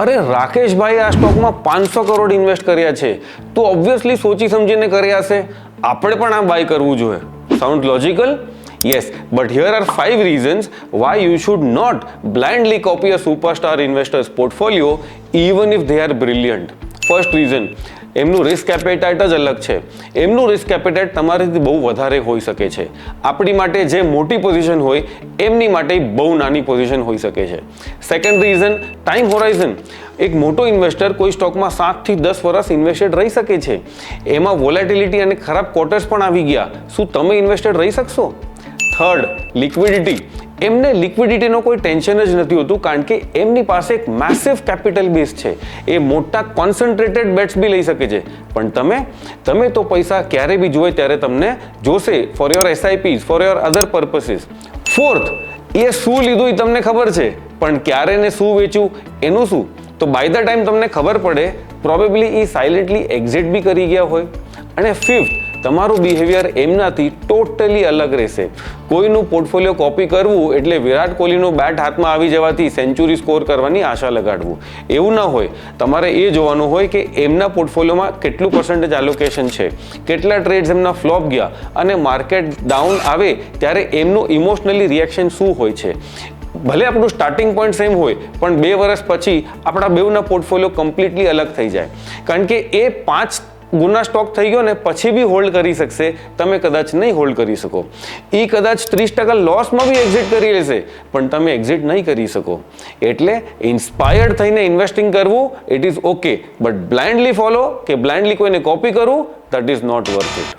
અરે રાકેશભાઈ આ સ્ટોકમાં 500 કરોડ ઇન્વેસ્ટ કર્યા છે તો ઓબ્વિયસલી સોચી સમજીને કર્યા હશે, આપણે પણ આ બાય કરવું જોઈએ. Sound logical? Yes, but here are 5 reasons why you should not blindly copy a superstar investor's portfolio even if they are brilliant. First reason, એમનું રિસ્ક એપેટાઇટ જ અલગ છે. એમનું રિસ્ક એપેટાઇટ તમારાથી બહુ વધારે હોઈ શકે છે. આપણી માટે જે મોટી પોઝિશન હોય એમની માટે બહુ નાની પોઝિશન હોઈ શકે છે. Second reason, time Horizon. એક મોટો ઇન્વેસ્ટર કોઈ સ્ટોકમાં 7 થી 10 વર્ષ ઇન્વેસ્ટેડ રહી શકે છે. એમાં વોલેટિલિટી અને ખરાબ ક્વાર્ટર્સ પણ આવી ગયા. શું તમે ઇન્વેસ્ટેડ રહી શકશો? Third, liquidity. એમને લિક્વિડિટીનો કોઈ ટેન્શન જ નથી હોતું કારણ કે એમની પાસે એક મેસિવ કેપિટલ બેઝ છે. એ મોટા કોન્સન્ટ્રેટેડ બેટ્સ બી લઈ શકે છે. પણ તમે તો પૈસા ક્યારે બી જોઈએ ત્યારે તમને જોશે for your SIPs, for your other purposes. Fourth, એ શું લીધું એ તમને ખબર છે પણ ક્યારે ને શું વેચ્યું એનું શું? તો બાય ધ ટાઈમ તમને ખબર પડે પ્રોબેબલી એ સાયલેન્ટલી એક્ઝિટ બી કરી ગયા હોય. અને ફિફ્થ, તમારું બિહેવિયર એમનાથી ટોટલી અલગ રહેશે. કોઈનું પોર્ટફોલિયો કોપી કરવું એટલે વિરાટ કોહલીનું બેટ હાથમાં આવી જવાથી સેન્ચુરી સ્કોર કરવાની આશા લગાડવું એવું ન હોય. તમારે એ જોવાનું હોય કે એમના પોર્ટફોલિયોમાં કેટલું પર્સન્ટેજ એલોકેશન છે, કેટલા ટ્રેડ્સ એમના ફ્લોપ ગયા અને માર્કેટ ડાઉન આવે ત્યારે એમનું ઇમોશનલી રિએક્શન શું હોય છે. ભલે આપણું સ્ટાર્ટિંગ પોઈન્ટ સેમ હોય પણ 2 વર્ષ પછી આપણા બેઉના પોર્ટફોલિયો કમ્પ્લીટલી અલગ થઈ જાય. કારણ કે એ 5 ગુના સ્ટોક થઈ ગયો ને પછી બી હોલ્ડ કરી શકશે, તમે કદાચ નહીં હોલ્ડ કરી શકો. એ કદાચ 30% લોસમાં બી એક્ઝિટ કરી લેશે પણ તમે એક્ઝિટ નહીં કરી શકો. એટલે ઇન્સ્પાયર્ડ થઈને ઇન્વેસ્ટિંગ કરવું it is okay, but blindly follow કે બ્લાઇન્ડલી કોઈને કોપી કરવું that is not worth it.